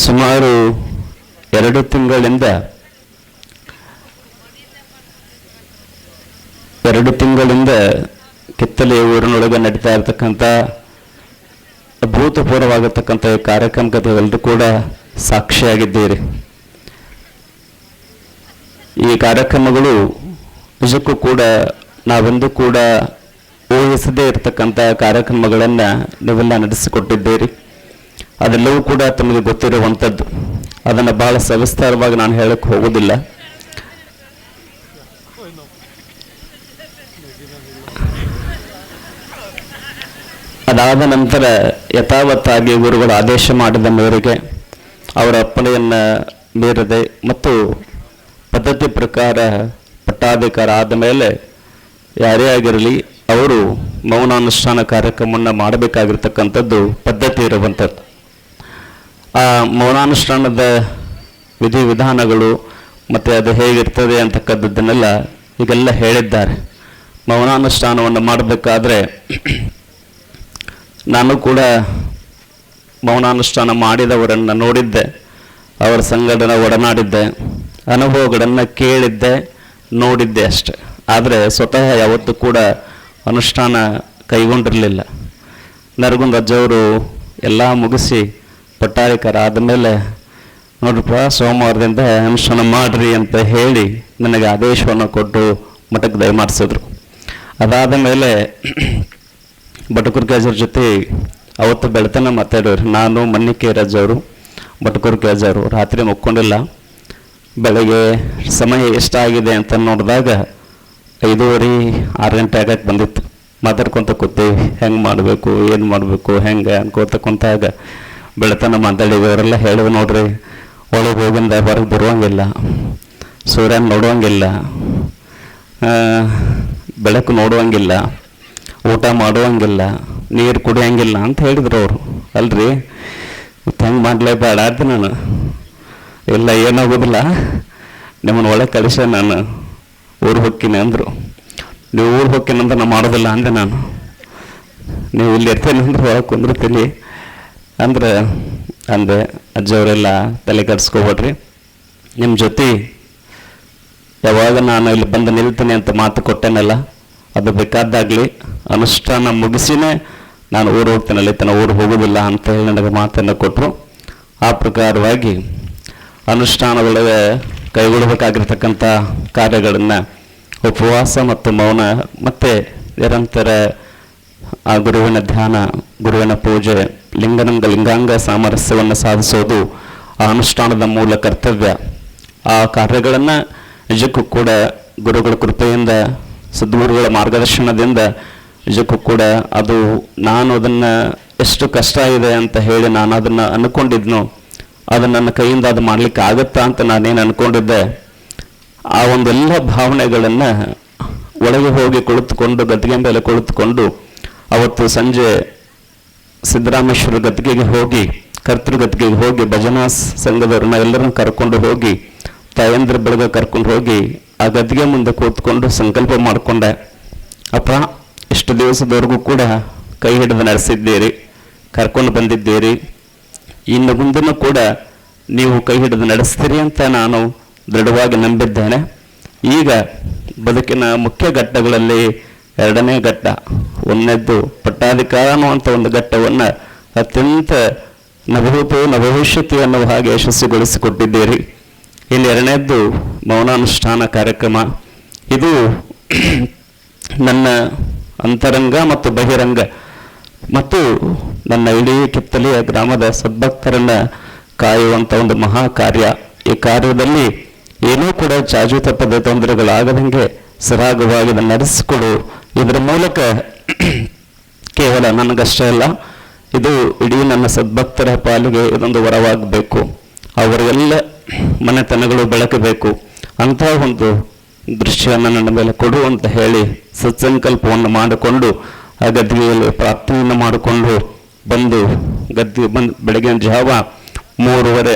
ಸುಮಾರು 2 ತಿಂಗಳಿಂದ ಕಿತ್ತಲೆ ಊರಿನೊಳಗೆ ನಡೀತಾ ಇರತಕ್ಕಂಥ ಅಭೂತಪೂರ್ವವಾಗಿರ್ತಕ್ಕಂಥ ಕಾರ್ಯಕ್ರಮಕ್ಕೆ ಎಲ್ಲರೂ ಕೂಡ ಸಾಕ್ಷಿಯಾಗಿದ್ದೀರಿ. ಈ ಕಾರ್ಯಕ್ರಮಗಳು ನಿಜಕ್ಕೂ ಕೂಡ ನಾವೆಂದೂ ಕೂಡ ಊಹಿಸದೇ ಇರತಕ್ಕಂಥ ಕಾರ್ಯಕ್ರಮಗಳನ್ನು ನೀವೆಲ್ಲ ನಡೆಸಿಕೊಟ್ಟಿದ್ದೀರಿ. ಅದೆಲ್ಲವೂ ಕೂಡ ತಮಗೆ ಗೊತ್ತಿರುವಂಥದ್ದು. ಅದನ್ನು ಬಹಳ ಸವಿಸ್ತಾರವಾಗಿ ನಾನು ಹೇಳಕ್ಕೆ ಹೋಗೋದಿಲ್ಲ. ಅದಾದ ನಂತರ ಯಥಾವತ್ತಾಗಿ ಗುರುಗಳು ಆದೇಶ ಮಾಡಿದ ಮೇರೆಗೆ ಅವರ ಅಪ್ಪಣೆಯನ್ನು ಮೀರದೆ ಮತ್ತು ಪದ್ಧತಿ ಪ್ರಕಾರ ಪಟ್ಟಾಧಿಕಾರ ಆದ ಮೇಲೆ ಯಾರೇ ಆಗಿರಲಿ ಅವರು ಮೌನಾನುಷ್ಠಾನ ಕಾರ್ಯಕ್ರಮವನ್ನು ಮಾಡಬೇಕಾಗಿರ್ತಕ್ಕಂಥದ್ದು ಪದ್ಧತಿ ಇರುವಂಥದ್ದು. ಆ ಮೌನಾನುಷ್ಠಾನದ ವಿಧಿವಿಧಾನಗಳು ಮತ್ತು ಅದು ಹೇಗಿರ್ತದೆ ಅಂತಕ್ಕಂಥದ್ದನ್ನೆಲ್ಲ ಈಗೆಲ್ಲ ಹೇಳಿದ್ದಾರೆ. ಮೌನಾನುಷ್ಠಾನವನ್ನು ಮಾಡಬೇಕಾದ್ರೆ ನಾನು ಕೂಡ ಮೌನಾನುಷ್ಠಾನ ಮಾಡಿದವರನ್ನು ನೋಡಿದ್ದೆ, ಅವರ ಸಂಘಟನೆ ಒಡನಾಡಿದ್ದೆ, ಅನುಭವಗಳನ್ನು ಕೇಳಿದ್ದೆ, ನೋಡಿದ್ದೆ ಅಷ್ಟೆ. ಆದರೆ ಸ್ವತಃ ಯಾವತ್ತೂ ಕೂಡ ಅನುಷ್ಠಾನ ಕೈಗೊಂಡಿರಲಿಲ್ಲ. ನರಗುಂದ ಅಜ್ಜವರು ಎಲ್ಲ ಮುಗಿಸಿ ಪಟ್ಟಾಧಿಕಾರ ಆದಮೇಲೆ ನೋಡ್ರಪ್ಪ ಸೋಮವಾರದಿಂದ ಅನುಷ್ಠಾನ ಮಾಡಿರಿ ಅಂತ ಹೇಳಿ ನನಗೆ ಆದೇಶವನ್ನು ಕೊಟ್ಟು ಮಠಕ್ಕೆ ದಯಮಾಡಿಸಿದ್ರು. ಅದಾದ ಮೇಲೆ ಬಟಕುರ್ಕೇಜವ್ರ ಜೊತೆ ಅವತ್ತು ಬೆಳತನ ಮಾತಾಡೋರು. ನಾನು ಮನ್ನಿಕೇರಜ್ಜವರು ಬಟಕುರ್ಕೇಜವರು ರಾತ್ರಿ ಮುಕ್ಕೊಂಡಿಲ್ಲ. ಬೆಳಗ್ಗೆ ಸಮಯ ಎಷ್ಟಾಗಿದೆ ಅಂತ ನೋಡಿದಾಗ 5:30-6 ಗಂಟೆ ಆಗಕ್ಕೆ ಬಂದಿತ್ತು. ಮಾತಾಡ್ಕೊತ ಕೂತೀವಿ, ಹೆಂಗೆ ಮಾಡಬೇಕು, ಏನು ಮಾಡಬೇಕು, ಹೆಂಗೆ ಅನ್ಕೋತ ಕುಂತಾಗ ಬೆಳತನ ಮಾತಾಡಿದವರೆಲ್ಲ ಹೇಳಿದ್ರು, ನೋಡ್ರಿ ಒಳಗೆ ಹೋಗಿಂದ ಹೊರಗೆ ಬರುವಂಗಿಲ್ಲ, ಸೂರ್ಯನ ನೋಡುವಂಗಿಲ್ಲ, ಬೆಳಕು ನೋಡುವಂಗಿಲ್ಲ, ಊಟ ಮಾಡುವಂಗಿಲ್ಲ, ನೀರು ಕುಡಿಯೋಂಗಿಲ್ಲ ಅಂತ ಹೇಳಿದ್ರು ಅವರು. ಅಲ್ರಿ ಮತ್ತು ಹೆಂಗೆ ಮಾಡಲೇಬೇಡ ಅಂತ ನಾನು ಇಲ್ಲ ಏನಾಗೋದಿಲ್ಲ, ನಿಮ್ಮನ್ನು ಒಳಗೆ ಕಳಿಸ ನಾನು ಊರು ಹೊಕ್ಕಿನಿ ಅಂದರು. ನೀವು ಊರು ಹೊಕ್ಕಿನಂದ್ರೆ ನಾನು ಮಾಡೋದಿಲ್ಲ ಅಂದೆ. ನಾನು ನೀವು ಇಲ್ಲಿ ಇರ್ತೇನೆ ಅಂದ್ರೆ ಒಳಗೆ ಕುಂದಿರ್ತೀನಿ ಅಂದ್ರೆ ಅಂದೆ. ಅಜ್ಜವರೆಲ್ಲ ತಲೆ ಕೆಡಿಸ್ಕೋಬೇಡ್ರಿ, ನಿಮ್ಮ ಜೊತೆ ಯಾವಾಗ ನಾನು ಇಲ್ಲಿ ಬಂದು ನಿಲ್ತೀನಿ ಅಂತ ಮಾತು ಕೊಟ್ಟೇನಲ್ಲ, ಅದು ಬೇಕಾದಾಗಲಿ ಅನುಷ್ಠಾನ ಮುಗಿಸಿನೇ ನಾನು ಊರು ಹೋಗ್ತೇನಲ್ಲ, ತನ್ನ ಊರು ಹೋಗೋದಿಲ್ಲ ಅಂತ ಹೇಳಿ ನನಗೆ ಮಾತನ್ನು ಕೊಟ್ಟರು. ಆ ಪ್ರಕಾರವಾಗಿ ಅನುಷ್ಠಾನದೊಳಗೆ ಕೈಗೊಳ್ಳಬೇಕಾಗಿರ್ತಕ್ಕಂಥ ಕಾರ್ಯಗಳನ್ನು ಉಪವಾಸ ಮತ್ತು ಮೌನ ಮತ್ತು ನಿರಂತರ ಆ ಗುರುವಿನ ಧ್ಯಾನ, ಗುರುವಿನ ಪೂಜೆ, ಲಿಂಗಾಂಗ ಸಾಮರಸ್ಯವನ್ನು ಸಾಧಿಸೋದು ಆ ಅನುಷ್ಠಾನದ ಮೂಲ ಕರ್ತವ್ಯ. ಆ ಕಾರ್ಯಗಳನ್ನು ನಿಜಕ್ಕೂ ಕೂಡ ಗುರುಗಳ ಕೃಪೆಯಿಂದ, ಸದ್ಗುರುಗಳ ಮಾರ್ಗದರ್ಶನದಿಂದ ನಿಜಕ್ಕೂ ಕೂಡ ಅದು ನಾನು ಅದನ್ನು ಎಷ್ಟು ಕಷ್ಟ ಇದೆ ಅಂತ ಹೇಳಿ ನಾನು ಅದನ್ನು ಅಂದ್ಕೊಂಡಿದ್ನೋ ಅದು ನನ್ನ ಕೈಯಿಂದ ಅದು ಮಾಡಲಿಕ್ಕೆ ಆಗುತ್ತಾ ಅಂತ ನಾನೇನು ಅಂದ್ಕೊಂಡಿದ್ದೆ, ಆ ಒಂದೆಲ್ಲ ಭಾವನೆಗಳನ್ನು ಒಳಗೆ ಹೋಗಿ ಕುಳಿತುಕೊಂಡು ಗದ್ದಿಗೆ ಮೇಲೆ ಕುಳಿತುಕೊಂಡು ಅವತ್ತು ಸಂಜೆ ಸಿದ್ದರಾಮೇಶ್ವರ ಗದ್ದಿಗೆಗೆ ಹೋಗಿ, ಕರ್ತೃ ಗದ್ದಿಗೆಗೆ ಹೋಗಿ ಭಜನಾ ಸಂಘದವ್ರನ್ನ ಎಲ್ಲರನ್ನು ಕರ್ಕೊಂಡು ಹೋಗಿ, ತಾಯಂದ್ರ ಬೆಳಗ್ಗೆ ಕರ್ಕೊಂಡು ಹೋಗಿ ಆ ಗದ್ದಿಗೆ ಮುಂದೆ ಕೂತ್ಕೊಂಡು ಸಂಕಲ್ಪ ಮಾಡಿಕೊಂಡೆ, ಅಪ್ಪ ಇಷ್ಟು ದಿವಸದವರೆಗೂ ಕೂಡ ಕೈ ಹಿಡಿದು ನಡೆಸಿದ್ದೀರಿ, ಕರ್ಕೊಂಡು ಬಂದಿದ್ದೀರಿ, ಇನ್ನು ಮುಂದೂ ಕೂಡ ನೀವು ಕೈ ಹಿಡಿದು ನಡೆಸ್ತೀರಿ ಅಂತ ನಾನು ದೃಢವಾಗಿ ನಂಬಿದ್ದೇನೆ. ಈಗ ಬದುಕಿನ ಮುಖ್ಯ ಘಟ್ಟಗಳಲ್ಲಿ 2ನೇ ಘಟ್ಟ, ಒಂದನೇದ್ದು ಪಟ್ಟಾಧಿಕಾರ ಅನ್ನುವಂಥ ಒಂದು ಘಟ್ಟವನ್ನು ಅತ್ಯಂತ ನಭೂತು ನಭವಿಷ್ಯತಿ ಅನ್ನುವ ಹಾಗೆ ಯಶಸ್ವಿಗೊಳಿಸಿಕೊಟ್ಟಿದ್ದೀರಿ. ಇಲ್ಲಿ 2ನೇದ್ದು ಮೌನಾನುಷ್ಠಾನ ಕಾರ್ಯಕ್ರಮ. ಇದು ನನ್ನ ಅಂತರಂಗ ಮತ್ತು ಬಹಿರಂಗ ಮತ್ತು ನನ್ನ ಇಡೀ ಕಿತ್ತಲೆಯ ಗ್ರಾಮದ ಸದ್ಭಕ್ತರನ್ನು ಕಾಯುವಂಥ ಒಂದು ಮಹಾ ಕಾರ್ಯ. ಈ ಕಾರ್ಯದಲ್ಲಿ ಏನೂ ಕೂಡ ಚಾಚು ತಪ್ಪದ ತೊಂದರೆಗಳಾಗದಂಗೆ ಸರಾಗವಾಗಿ ಇದನ್ನು ನಡೆಸಿಕೊಡು. ಇದರ ಮೂಲಕ ಕೇವಲ ನನಗಷ್ಟೇ ಅಲ್ಲ, ಇದು ಇಡೀ ನನ್ನ ಸದ್ಭಕ್ತರ ಪಾಲಿಗೆ ಇದೊಂದು ವರವಾಗಬೇಕು, ಅವರಿಗೆಲ್ಲ ಮನೆತನಗಳು ಬೆಳಕಬೇಕು ಅಂತಹ ಒಂದು ದೃಶ್ಯವನ್ನು ನನ್ನ ಮೇಲೆ ಕೊಡು ಅಂತ ಹೇಳಿ ಸತ್ಸಂಕಲ್ಪವನ್ನು ಮಾಡಿಕೊಂಡು ಆ ಗದ್ದಿಗೆಯಲ್ಲಿ ಪ್ರಾರ್ಥನೆಯನ್ನು ಮಾಡಿಕೊಂಡು ಬಂದು ಬೆಳಗಿನ ಜಾವ 3:30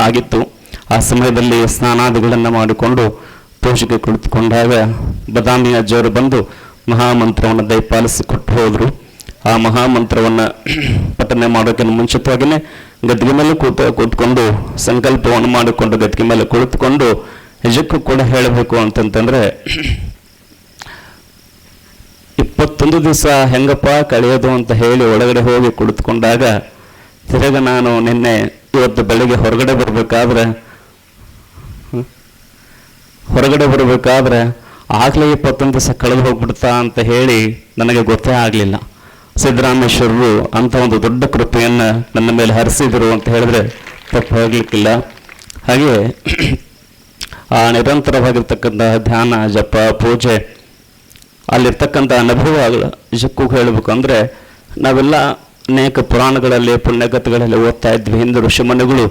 ಆಗಿತ್ತು. ಆ ಸಮಯದಲ್ಲಿ ಸ್ನಾನಾದಿಗಳನ್ನು ಮಾಡಿಕೊಂಡು ಪೂಜೆಗೆ ಕುಳಿತುಕೊಂಡಾಗ ಬದಾಮಿ ಅಜ್ಜವರು ಬಂದು ಮಹಾಮಂತ್ರವನ್ನು ದಯಪಾಲಿಸಿ ಕೊಟ್ಟು ಹೋದರು. ಆ ಮಹಾಮಂತ್ರವನ್ನು ಪಠನೆ ಮಾಡೋಕ್ಕಿಂತ ಮುಂಚಿತವಾಗಿಯೇ ಗದ್ದಿಗೆ ಮೇಲೆ ಕೂತ್ಕೊಂಡು ಸಂಕಲ್ಪವನ್ನು ಮಾಡಿಕೊಂಡು ಗದ್ದಿಗೆ ಮೇಲೆ ಕುಳಿತುಕೊಂಡು ನಿಜಕ್ಕೂ ಕೂಡ ಹೇಳಬೇಕು ಅಂತಂತಂದ್ರೆ 21 ದಿವಸ ಹೆಂಗಪ್ಪ ಕಳೆಯೋದು ಅಂತ ಹೇಳಿ ಒಳಗಡೆ ಹೋಗಿ ಕುಳಿತುಕೊಂಡಾಗ ತಿರುಗ ನಾನು ನಿನ್ನೆ ಇವತ್ತು ಬೆಳಿಗ್ಗೆ ಹೊರಗಡೆ ಬರಬೇಕಾದ್ರೆ ಆಗಲೇ 21 ದಿವಸ ಕಳೆದು ಹೋಗ್ಬಿಡ್ತಾ ಅಂತ ಹೇಳಿ ನನಗೆ ಗೊತ್ತೇ ಆಗಲಿಲ್ಲ. ಸಿದ್ದರಾಮೇಶ್ವರರು ಅಂತ ಒಂದು ದೊಡ್ಡ ಕೃಪೆಯನ್ನು ನನ್ನ ಮೇಲೆ ಹರಿಸಿದರು ಅಂತ ಹೇಳಿದ್ರೆ ತಪ್ಪು ಹೋಗ್ಲಿಕ್ಕಿಲ್ಲ. ಹಾಗೆ ಆ ನಿರಂತರವಾಗಿರ್ತಕ್ಕಂಥ ಧ್ಯಾನ, ಜಪ, ಪೂಜೆ, ಅಲ್ಲಿರ್ತಕ್ಕಂಥ ಅನುಭವಗಳು ನಿಜಕ್ಕೂ ಹೇಳಬೇಕು ಅಂದರೆ ನಾವೆಲ್ಲ ಅನೇಕ ಪುರಾಣಗಳಲ್ಲಿ ಪುಣ್ಯಕಥೆಗಳಲ್ಲಿ ಓದ್ತಾ ಇದ್ವಿ. ಹಿಂದೆ ಋಷಿಮುನಿಗಳು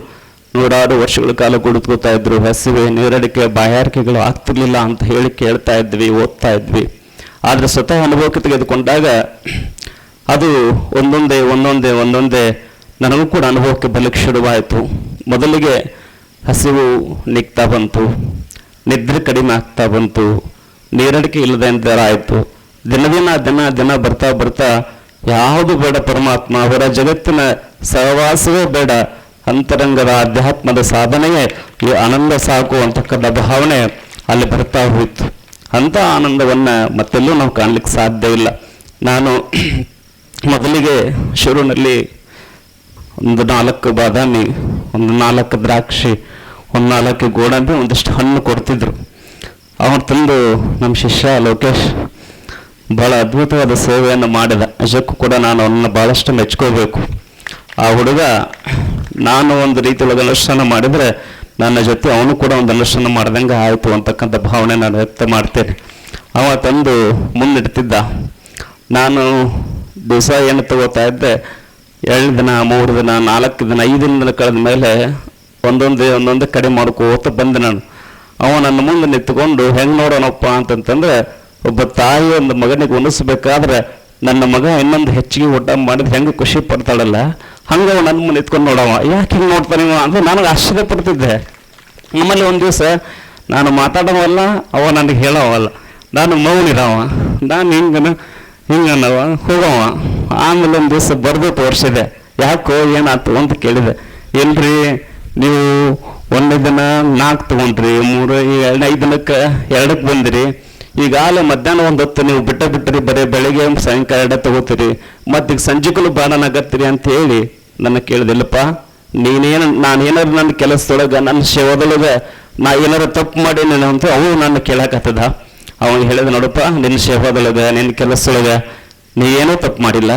ನೂರಾರು ವರ್ಷಗಳ ಕಾಲ ಕುಳಿತುಕೊತಾ ಇದ್ರು. ಹಸಿವೆ, ನೀರಡಿಕೆ, ಬಾಯಾರಿಕೆಗಳು ಆಗ್ತಿರ್ಲಿಲ್ಲ ಅಂತ ಹೇಳಿ ಕೇಳ್ತಾ ಇದ್ವಿ, ಓದ್ತಾ ಇದ್ವಿ. ಆದರೆ ಸ್ವತಃ ಅನುಭವಕ್ಕೆ ತೆಗೆದುಕೊಂಡಾಗ ಅದು ಒಂದೊಂದೇ ನನಗೂ ಕೂಡ ಅನುಭವಕ್ಕೆ ಬಲಿಕ್ಕೆ ಶುರುವಾಯಿತು. ಮೊದಲಿಗೆ ಹಸಿವು ನಿಗ್ತಾ ಬಂತು, ನಿದ್ರೆ ಕಡಿಮೆ ಆಗ್ತಾ ಬಂತು, ನೀರಡಿಕೆ ಇಲ್ಲದೆ ಆಯಿತು. ದಿನ ಬರ್ತಾ ಯಾವುದು ಬೇಡ ಪರಮಾತ್ಮ, ಅವರ ಜಗತ್ತಿನ ಸಹವಾಸವೇ ಬೇಡ, ಅಂತರಂಗದ ಅಧ್ಯಾತ್ಮದ ಸಾಧನೆಯೇ ಈ ಆನಂದ ಸಾಕು ಅಂತಕ್ಕಂಥ ಭಾವನೆ ಅಲ್ಲಿ ಬರ್ತಾ ಹೋಯಿತು. ಅಂಥ ಆನಂದವನ್ನು ಮತ್ತೆಲ್ಲೂ ನಾವು ಕಾಣಲಿಕ್ಕೆ ಸಾಧ್ಯ ಇಲ್ಲ. ನಾನು ಮೊದಲಿಗೆ ಶುರುವಿನಲ್ಲಿ 4 ಬಾದಾಮಿ, 4 ದ್ರಾಕ್ಷಿ, 4 ಗೋಡಂಬಿ, ಒಂದಿಷ್ಟು ಹಣ್ಣು ಕೊಡ್ತಿದ್ರು. ಅವನು ತಂದು ನಮ್ಮ ಶಿಷ್ಯ ಲೋಕೇಶ್ ಭಾಳ ಅದ್ಭುತವಾದ ಸೇವೆಯನ್ನು ಮಾಡಿದ. ನಿಜಕ್ಕೂ ಕೂಡ ನಾನು ಅವನನ್ನು ಭಾಳಷ್ಟು ಮೆಚ್ಕೋಬೇಕು. ಆ ಹುಡುಗ ನಾನು ಒಂದು ರೀತಿಯೊಳಗೆ ಅನುಷ್ಠಾನ ಮಾಡಿದರೆ ನನ್ನ ಜೊತೆ ಅವನು ಕೂಡ ಒಂದು ಅನುಷ್ಠಾನ ಮಾಡ್ದಂಗೆ ಆಯಿತು ಅಂತಕ್ಕಂಥ ಭಾವನೆ ನಾನು ವ್ಯಕ್ತ ಮಾಡ್ತೇನೆ. ಅವ ತಂದು ಮುಂದಿಡ್ತಿದ್ದ. ನಾನು ದಿವಸ ಏನು ತಗೋತಾ ಇದ್ದೆ, 2 ದಿನ, 3 ದಿನ, 4 ದಿನ, 5 ದಿನ ಕಳೆದ ಮೇಲೆ ಒಂದೊಂದೇ ಕಡಿಮೆ ಮಾಡ್ಕೋತ ಬಂದೆ ನಾನು. ಅವ ನನ್ನ ಮುಂದೆ ನಿಂತ್ಕೊಂಡು ಹೆಂಗೆ ನೋಡೋಣಪ್ಪ ಅಂತಂತಂದ್ರೆ, ಒಬ್ಬ ತಾಯಿ ಒಂದು ಮಗನಿಗೆ ಉಣಿಸ್ಬೇಕಾದ್ರೆ ನನ್ನ ಮಗ ಇನ್ನೊಂದು ಹೆಚ್ಚಿಗೆ ಊಟ ಮಾಡಿದ್ರೆ ಹೆಂಗೆ ಖುಷಿ ಪಡ್ತಾಳಲ್ಲ, ಹಂಗೆ ಅವ ನನ್ನ ಮುಂದೆ ನಿಂತ್ಕೊಂಡು ನೋಡವ. ಯಾಕೆ ಹಿಂಗೆ ನೋಡ್ತಾನೆ ಅಂದರೆ ನನಗೆ ಆಶ್ಚರ್ಯ ಪಡ್ತಿದ್ದೆ. ಆಮೇಲೆ ಒಂದು ದಿವಸ ನಾನು ಮಾತಾಡೋವಲ್ಲ, ಅವ ನನಗೆ ಹೇಳೋವಲ್ಲ, ನಾನು ಮೌನಿರವ, ನಾನು ಹಿಂಗನ್ನವ ಹೋಗವ. ಆಮೇಲೆ ಒಂದು ದಿವಸ ಬರೆದು ತೋರಿಸಿದೆ. ಯಾಕೋ ಏನಾಯ್ತು ಅಂತ ಕೇಳಿದೆ. ಇಲ್ರಿ, ನೀವು 1 ದಿನ 4 ತಗೊಂಡ್ರಿ, 5 ದಿನಕ್ಕೆ 2ಕ್ಕೆ ಬಂದಿರಿ. ಈಗಾಗಲೇ ಮಧ್ಯಾಹ್ನ 1 ಹೊತ್ತು ನೀವು ಬಿಟ್ಟರಿ, ಬರೀ ಬೆಳಿಗ್ಗೆ ಸಾಯಂಕಾಲ 2 ತಗೋತೀರಿ, ಮತ್ತೀಗ ಸಂಜೆಕಲು ಬಾಣನಾಗತ್ತೀರಿ ಅಂತ ಹೇಳಿ ನನ್ನ ಕೇಳಿದಿಲ್ಲಪ್ಪ. ನಾನೇನಾರು ನನ್ನ ಕೆಲಸದೊಳಗೆ, ನನ್ನ ಸೇವಾದೊಳಗೆ ನಾ ಏನಾರು ತಪ್ಪು ಮಾಡೀನಿ ಅಂತ ಅವನು ನನ್ನ ಕೇಳಕತ್ತದ. ಅವನು ಹೇಳಿದ, ನೋಡಪ್ಪ, ನಿನ್ನ ಸೇವಾದೊಳಗೆ, ನಿನ್ನ ಕೆಲಸದೊಳಗೆ ನೀ ಏನೂ ತಪ್ಪು ಮಾಡಿಲ್ಲ.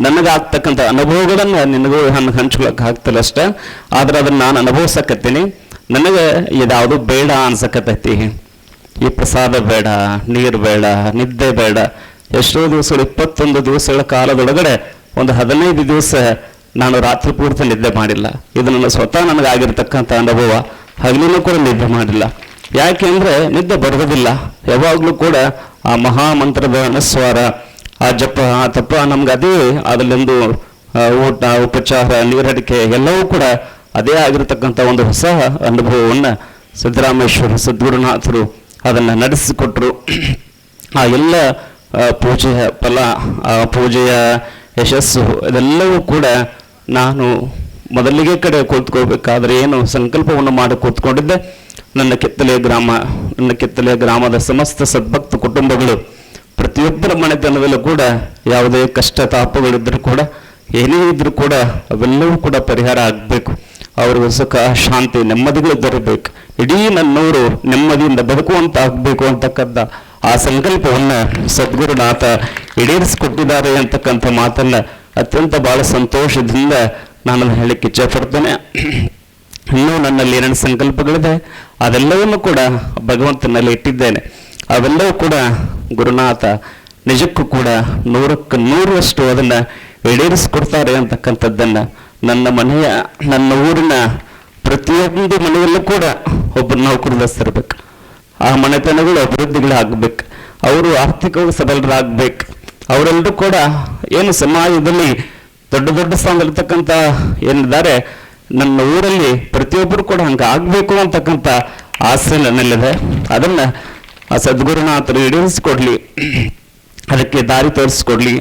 ನನಗಾಗ್ತಕ್ಕಂಥ ಅನುಭವಗಳನ್ನು ನಿನಗೂ ಹಂಚ್ಕೊಳಕ್ಕೆ ಆಗ್ತಿಲ್ಲ ಅಷ್ಟೇ, ಆದ್ರೆ ಅದನ್ನು ನಾನು ಅನುಭವಿಸಕತ್ತೀನಿ. ನನಗೆ ಇದ್ಯಾವುದು ಬೇಡ ಅನ್ಸಕತ್ತೈತಿ. ಈ ಪ್ರಸಾದ ಬೇಡ, ನೀರು ಬೇಡ, ನಿದ್ದೆ ಬೇಡ. ಎಷ್ಟೋ ದಿವಸಗಳು 21 ದಿವಸಗಳ ಕಾಲದೊಳಗಡೆ ಒಂದು 15 ದಿವಸ ನಾನು ರಾತ್ರಿ ಪೂರ್ತಿ ನಿದ್ದೆ ಮಾಡಿಲ್ಲ. ಇದು ನನ್ನ ಸ್ವತಃ ನನಗಾಗಿರ್ತಕ್ಕಂಥ ಅನುಭವ. ಹಗಲಿನೂ ಕೂಡ ನಿದ್ದೆ ಮಾಡಿಲ್ಲ. ಯಾಕೆಂದ್ರೆ ನಿದ್ದೆ ಬರೋದಿಲ್ಲ. ಯಾವಾಗಲೂ ಕೂಡ ಆ ಮಹಾಮಂತ್ರದ ಅನುಸ್ವಾರ, ಆ ಜಪ, ಆ ತಪ ನಮ್ಗೆ ಅದೇ ಅದರಲ್ಲೊಂದು ಊಟ, ಉಪಚಾರ, ನೀರಡಿಕೆ ಎಲ್ಲವೂ ಕೂಡ ಅದೇ ಆಗಿರತಕ್ಕಂಥ ಒಂದು ಹೊಸ ಅನುಭವವನ್ನು ಸಿದ್ದರಾಮೇಶ್ವರ ಸದ್ಗುರುನಾಥರು ಅದನ್ನು ನಡೆಸಿಕೊಟ್ರು. ಆ ಎಲ್ಲ ಪೂಜೆಯ ಫಲ, ಆ ಪೂಜೆಯ ಯಶಸ್ಸು ಇದೆಲ್ಲವೂ ಕೂಡ ನಾನು ಮೊದಲಿಗೆ ಕಡೆ ಕೂತ್ಕೋಬೇಕಾದ್ರೆ ಏನು ಸಂಕಲ್ಪವನ್ನು ಮಾಡಿ ಕೂತ್ಕೊಂಡಿದ್ದೆ, ನನ್ನ ಕಿತ್ತಲೆಯ ಗ್ರಾಮದ ಸಮಸ್ತ ಸದ್ಭಕ್ತ ಕುಟುಂಬಗಳು, ಪ್ರತಿಯೊಬ್ಬರ ಮನೆತನದಲ್ಲೂ ಕೂಡ ಯಾವುದೇ ಕಷ್ಟ ತಾಪಗಳಿದ್ರೂ ಕೂಡ, ಏನೇ ಇದ್ರೂ ಕೂಡ ಅವೆಲ್ಲವೂ ಕೂಡ ಪರಿಹಾರ ಆಗಬೇಕು. ಅವ್ರಿಗೆ ಸುಖ, ಶಾಂತಿ, ನೆಮ್ಮದಿಗಳು ದೊರಬೇಕು. ಇಡೀ ನನ್ನವರು ನೆಮ್ಮದಿಯಿಂದ ಬದುಕುವಂತ ಆಗಬೇಕು ಅಂತಕ್ಕಂಥ ಆ ಸಂಕಲ್ಪವನ್ನು ಸದ್ಗುರುನಾಥ ಈಡೇರಿಸಿಕೊಟ್ಟಿದ್ದಾರೆ ಅಂತಕ್ಕಂಥ ಮಾತನ್ನ ಅತ್ಯಂತ ಬಹಳ ಸಂತೋಷದಿಂದ ನಾನು ಹೇಳಲಿಕ್ಕೆ ಇಚ್ಛೆ ಪಡ್ತೇನೆ. ಇನ್ನೂ ನನ್ನಲ್ಲಿ ಏನೇನು ಸಂಕಲ್ಪಗಳಿದೆ ಅದೆಲ್ಲವನ್ನು ಕೂಡ ಭಗವಂತನಲ್ಲಿ ಇಟ್ಟಿದ್ದೇನೆ. ಅವೆಲ್ಲವೂ ಕೂಡ ಗುರುನಾಥ ನಿಜಕ್ಕೂ ಕೂಡ 100ಕ್ಕೆ 100ರಷ್ಟು ಅದನ್ನು ಈಡೇರಿಸಿಕೊಡ್ತಾರೆ ಅಂತಕ್ಕಂಥದ್ದನ್ನು ನನ್ನ ಊರಿನ ಪ್ರತಿಯೊಂದು ಮನೆಯಲ್ಲೂ ಕೂಡ ಒಬ್ಬರು ನೌಕರದಸ್ತಿರ್ಬೇಕು. ಆ ಮನೆತನಗಳು ಅಭಿವೃದ್ಧಿಗಳಾಗಬೇಕು. ಅವರು ಆರ್ಥಿಕವಾಗಿ ಸಬಲರಾಗಬೇಕು. ಅವರೆಲ್ಲರೂ ಕೂಡ ಏನು ಸಮಾಜದಲ್ಲಿ ದೊಡ್ಡ ಸ್ಥಾನದಲ್ಲಿರ್ತಕ್ಕಂಥ ಏನಿದ್ದಾರೆ, ನನ್ನ ಊರಲ್ಲಿ ಪ್ರತಿಯೊಬ್ಬರು ಕೂಡ ಹಂಗೆ ಆಗಬೇಕು ಅಂತಕ್ಕಂಥ ಆಸೆ ನನ್ನಲ್ಲಿದೆ. ಅದನ್ನು ಆ ಸದ್ಗುರುನಾಥರು ಈಡೇರಿಸಿಕೊಡ್ಲಿ. ಅದಕ್ಕೆ ದಾರಿ ತೋರಿಸ್ಕೊಡ್ಲಿ,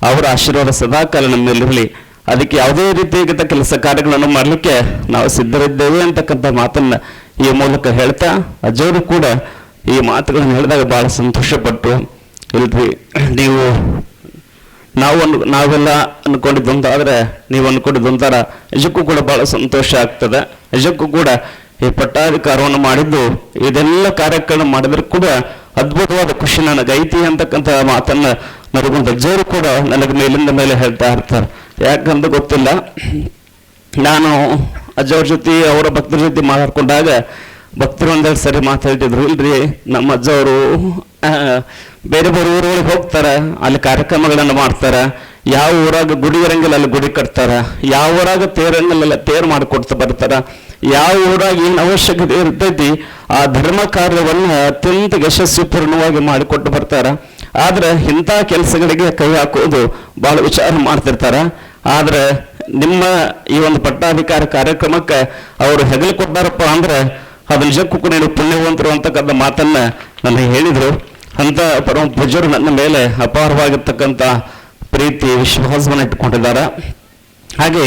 ಅವರ ಆಶೀರ್ವಾದ ಸದಾಕಾಲ ನಮ್ಮ ಮೇಲಿರಲಿ. ಅದಕ್ಕೆ ಯಾವುದೇ ರೀತಿಯಾಗಿದ್ದ ಕೆಲಸ ಕಾರ್ಯಗಳನ್ನು ಮಾಡಲಿಕ್ಕೆ ನಾವು ಸಿದ್ಧರಿದ್ದೇವೆ ಅಂತಕ್ಕಂಥ ಮಾತನ್ನ ಈ ಮೂಲಕ ಹೇಳ್ತಾ, ಅಜ್ಜವರು ಕೂಡ ಈ ಮಾತುಗಳನ್ನು ಹೇಳಿದಾಗ ಬಹಳ ಸಂತೋಷಪಟ್ಟು, ಇಲ್ರಿ ನೀವು ನಾವೆಲ್ಲ ಅನ್ಕೊಂಡಿದ್ದೊಂದಾದ್ರೆ ನೀವು ಅನ್ಕೊಂಡಿದ್ದೊಂಥರ ನಿಜಕ್ಕೂ ಕೂಡ ಬಹಳ ಸಂತೋಷ ಆಗ್ತದೆ. ನಿಜಕ್ಕೂ ಕೂಡ ಈ ಪಟ್ಟಾಧಿಕಾರವನ್ನು ಮಾಡಿದ್ದು ಇದೆಲ್ಲ ಕಾರ್ಯಕ್ರಮ ಮಾಡಿದ್ರು ಕೂಡ ಅದ್ಭುತವಾದ ಖುಷಿ ನನಗೈತಿ ಅಂತಕ್ಕಂಥ ಮಾತನ್ನ ನರಗುಂದ ಅಜ್ಜವರು ಕೂಡ ನನಗೆ ಮೇಲಿಂದ ಮೇಲೆ ಹೇಳ್ತಾ ಇರ್ತಾರೆ. ಯಾಕಂತ ಗೊತ್ತಿಲ್ಲ, ನಾನು ಅಜ್ಜವ್ರ ಜೊತೆ ಅವರ ಭಕ್ತರ ಜೊತೆ ಮಾತಾಡ್ಕೊಂಡಾಗ ಭಕ್ತರು ಒಂದೆರಡು ಸರಿ ಮಾತಾಡ್ತಿದ್ರು, ಇಲ್ರಿ ನಮ್ಮ ಅಜ್ಜವರು ಬೇರೆ ಬೇರೆ ಊರೊಳಗೆ ಹೋಗ್ತಾರ, ಅಲ್ಲಿ ಕಾರ್ಯಕ್ರಮಗಳನ್ನು ಮಾಡ್ತಾರ, ಯಾವ ಊರಾಗ ಗುಡಿ ಇರಂಗಿಲ್ಲ ಅಲ್ಲಿ ಗುಡಿ ಕಟ್ತಾರ, ಯಾವ ಊರಾಗ ತೇರಂಗಿಲ್ಲ ತೇರು ಮಾಡಿಕೊಡ್ತಾ ಬರ್ತಾರ, ಯಾವ ಊರಾಗ ಏನು ಅವಶ್ಯಕತೆ ಇರ್ತೈತಿ ಆ ಧರ್ಮ ಕಾರ್ಯವನ್ನು ಅತ್ಯಂತ ಯಶಸ್ವಿಪೂರ್ಣವಾಗಿ ಮಾಡಿಕೊಟ್ಟು ಬರ್ತಾರ. ಆದ್ರೆ ಇಂಥ ಕೆಲಸಗಳಿಗೆ ಕೈ ಹಾಕೋದು ಬಹಳ ವಿಚಾರ ಮಾಡ್ತಿರ್ತಾರ. ಆದ್ರೆ ನಿಮ್ಮ ಈ ಒಂದು ಪಟ್ಟಾಧಿಕಾರ ಕಾರ್ಯಕ್ರಮಕ್ಕೆ ಅವರು ಹೆಗಲು ಕೊಟ್ಟಾರಪ್ಪ ಅಂದ್ರೆ ಅದು ನಿಜಕ್ಕೂ ಕೂಡ ನೀವು ಪುಣ್ಯವಂತರು ಅಂತಕ್ಕಂಥ ಮಾತನ್ನ ನನಗೆ ಹೇಳಿದ್ರು. ಅಂತ ಪರಮ ಪೂಜ್ಯರು ನನ್ನ ಮೇಲೆ ಅಪಾರವಾಗಿರ್ತಕ್ಕಂಥ ಪ್ರೀತಿ ವಿಶ್ವಾಸವನ್ನು ಇಟ್ಕೊಂಡಿದ್ದಾರೆ. ಹಾಗೆ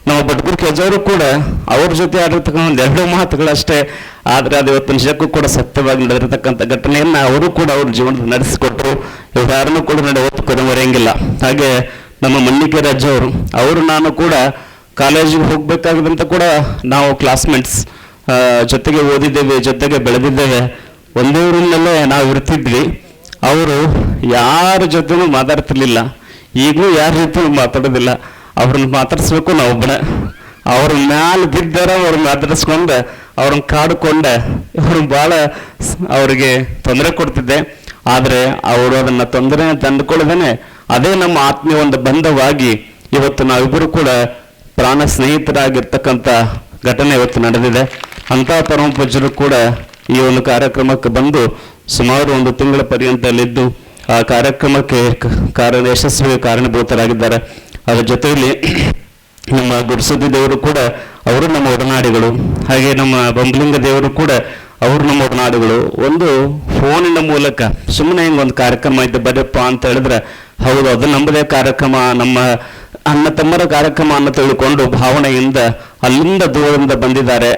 ನಮ್ಮ ಬಟ್ಕೂರ್ ಕೆಜವರು ಕೂಡ ಅವ್ರ ಜೊತೆ ಆಡಿರ್ತಕ್ಕಂಥ ಒಂದೆರಡು ಮಾತುಗಳಷ್ಟೇ, ಆದ್ರೆ ಅದು ಇವತ್ತು ನಿಜಕ್ಕೂ ಕೂಡ ಸತ್ಯವಾಗಿ ನಡೆದಿರ್ತಕ್ಕಂಥ ಘಟನೆಯನ್ನ ಅವರು ಕೂಡ ಅವ್ರ ಜೀವನದಲ್ಲಿ ನಡೆಸಿಕೊಟ್ರು. ಇವ್ರು ಯಾರನ್ನೂ ಕೂಡ ಹೊತ್ತು ಕೊನೆವರೆಯಂಗಿಲ್ಲ. ಹಾಗೆ ನಮ್ಮ ಮಣ್ಣಿಕೆರೆ ಅಜ್ಜವರು, ಅವರು ನಾನು ಕೂಡ ಕಾಲೇಜಿಗೆ ಹೋಗ್ಬೇಕಾಗದಂತ ಕೂಡ ನಾವು ಕ್ಲಾಸ್ಮೇಟ್ಸ್, ಜೊತೆಗೆ ಓದಿದ್ದೇವೆ, ಜೊತೆಗೆ ಬೆಳೆದಿದ್ದೇವೆ, ಒಂದೇ ಊರಿನಲ್ಲೇ ನಾವು ಇರ್ತಿದ್ವಿ. ಅವರು ಯಾರ ಜೊತೆನೂ ಮಾತಾಡ್ತಿರ್ಲಿಲ್ಲ, ಈಗಲೂ ಯಾರ ಜೊತೆ ಮಾತಾಡೋದಿಲ್ಲ. ಅವ್ರನ್ನ ಮಾತಾಡಿಸ್ಬೇಕು ನಾವು ಒಬ್ಬನೇ, ಅವ್ರ ಮ್ಯಾಲೆ ಬಿದ್ದಾರ ಅವ್ರ ಮಾತಾಡಿಸ್ಕೊಂಡೆ ಅವ್ರನ್ನ ಕಾಡ್ಕೊಂಡೆ ಅವ್ರನ್ನ ಭಾಳ ಅವ್ರಿಗೆ ತೊಂದರೆ ಕೊಡ್ತಿದ್ದೆ. ಆದರೆ ಅವರು ಅದನ್ನ ತೊಂದರೆ ತಂದುಕೊಳ್ಳದೇನೆ ಅದೇ ನಮ್ಮ ಆತ್ಮೀಯ ಒಂದು ಬಂಧವಾಗಿ ಇವತ್ತು ನಾವಿಬ್ಬರು ಕೂಡ ಪ್ರಾಣ ಸ್ನೇಹಿತರಾಗಿರ್ತಕ್ಕಂಥ ಘಟನೆ ಇವತ್ತು ನಡೆದಿದೆ. ಅಂತ ಪರಮ ಪೂಜ್ಯರು ಕೂಡ ಈ ಒಂದು ಕಾರ್ಯಕ್ರಮಕ್ಕೆ ಬಂದು ಸುಮಾರು ಒಂದು ತಿಂಗಳ ಪರ್ಯಂತಲ್ಲಿದ್ದು ಆ ಕಾರ್ಯಕ್ರಮಕ್ಕೆ ಯಶಸ್ವಿ ಕಾರಣಭೂತರಾಗಿದ್ದಾರೆ. ಅದರ ಜೊತೆಯಲ್ಲಿ ನಮ್ಮ ಗುರುಸುದ್ದಿ ದೇವರು ಕೂಡ ಅವರು ನಮ್ಮ ಒಡನಾಡಿಗಳು. ಹಾಗೆ ನಮ್ಮ ಬಂಬಲಿಂಗ ದೇವರು ಕೂಡ ಅವರು ನಮ್ಮ ಒಡನಾಡಿಗಳು. ಒಂದು ಫೋನಿನ ಮೂಲಕ ಸುಮ್ಮನೆ ಹಿಂಗೊಂದು ಕಾರ್ಯಕ್ರಮ ಇದ್ದ ಬರ್ಯಪ್ಪ ಅಂತ ಹೇಳಿದ್ರೆ, ಹೌದು ಅದು ನಮ್ಮದೇ ಕಾರ್ಯಕ್ರಮ, ನಮ್ಮ ಅಣ್ಣ ತಮ್ಮರ ಕಾರ್ಯಕ್ರಮ ಅನ್ನು ತಿಳ್ಕೊಂಡು ಭಾವನೆಯಿಂದ ಅಲ್ಲಿಂದ ದೂರದಿಂದ ಬಂದಿದ್ದಾರೆ.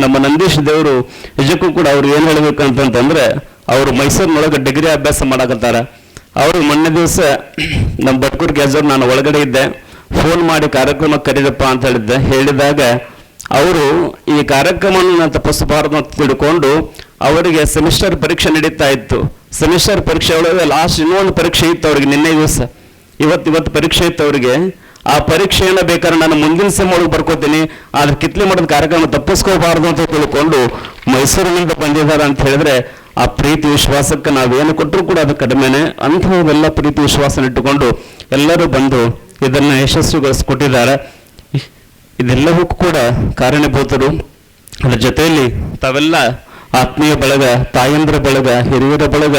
ನಮ್ಮ ನಂದೀಶ್ ದೇವರು ನಿಜಕ್ಕೂ ಕೂಡ ಅವ್ರು ಏನು ಹೇಳ್ಬೇಕಂತಂದ್ರೆ, ಅವರು ಮೈಸೂರಿನೊಳಗೆ ಡಿಗ್ರಿ ಅಭ್ಯಾಸ ಮಾಡಕತ್ತಾರ. ಅವರು ಮೊನ್ನೆ ದಿವಸ ನಮ್ಮ ಬಟ್ಕೂರ್ ಗ್ಯಾಜರ್ ನಾನು ಒಳಗಡೆ ಇದ್ದೆ, ಫೋನ್ ಮಾಡಿ ಕಾರ್ಯಕ್ರಮ ಕರೀರಪ್ಪ ಅಂತ ಹೇಳಿದಾಗ ಅವರು ಈ ಕಾರ್ಯಕ್ರಮವನ್ನು ನಾನು ತಪ್ಪಿಸಬಾರದು ಅಂತ ತಿಳ್ಕೊಂಡು ಅವರಿಗೆ ಸೆಮಿಸ್ಟರ್ ಪರೀಕ್ಷೆ ನಡೀತಾ ಇತ್ತು. ಸೆಮಿಸ್ಟರ್ ಪರೀಕ್ಷೆ ಒಳಗೆ ಲಾಸ್ಟ್ ಇನ್ನೊಂದು ಪರೀಕ್ಷೆ ಇತ್ತು ಅವ್ರಿಗೆ, ನಿನ್ನೆ ದಿವಸ ಇವತ್ತು ಪರೀಕ್ಷೆ ಇತ್ತು ಅವರಿಗೆ. ಆ ಪರೀಕ್ಷೆಯನ್ನು ಬೇಕಾದ್ರೆ ನಾನು ಮುಂದಿನ ಸೆಮ್ ಒಳಗೆ ಬರ್ಕೋತೀನಿ, ಆದ್ರೆ ಕಿತ್ಲೆ ಮಾಡೋದು ಕಾರ್ಯಕ್ರಮ ತಪ್ಪಿಸ್ಕೋಬಾರ್ದು ಅಂತ ತಿಳ್ಕೊಂಡು ಮೈಸೂರಿನಿಂದ ಬಂದಿದ್ದಾರೆ ಅಂತ ಹೇಳಿದ್ರೆ, ಆ ಪ್ರೀತಿ ವಿಶ್ವಾಸಕ್ಕೆ ನಾವೇನು ಕೊಟ್ಟರು ಕೂಡ ಅದು ಕಡಿಮೆನೆ. ಅಂಥವೆಲ್ಲ ಪ್ರೀತಿ ವಿಶ್ವಾಸ ಇಟ್ಟುಕೊಂಡು ಎಲ್ಲರೂ ಬಂದು ಇದನ್ನು ಯಶಸ್ವಿಗೊಳಿಸಿಕೊಟ್ಟಿದ್ದಾರೆ. ಇದೆಲ್ಲವಕ್ಕೂ ಕೂಡ ಕಾರಣಭೂತರು. ಅದರ ಜೊತೆಯಲ್ಲಿ ತಾವೆಲ್ಲ ಆತ್ಮೀಯ ಬಳಗ, ತಾಯಂದ್ರ ಬಳಗ, ಹಿರಿಯರ ಬಳಗ,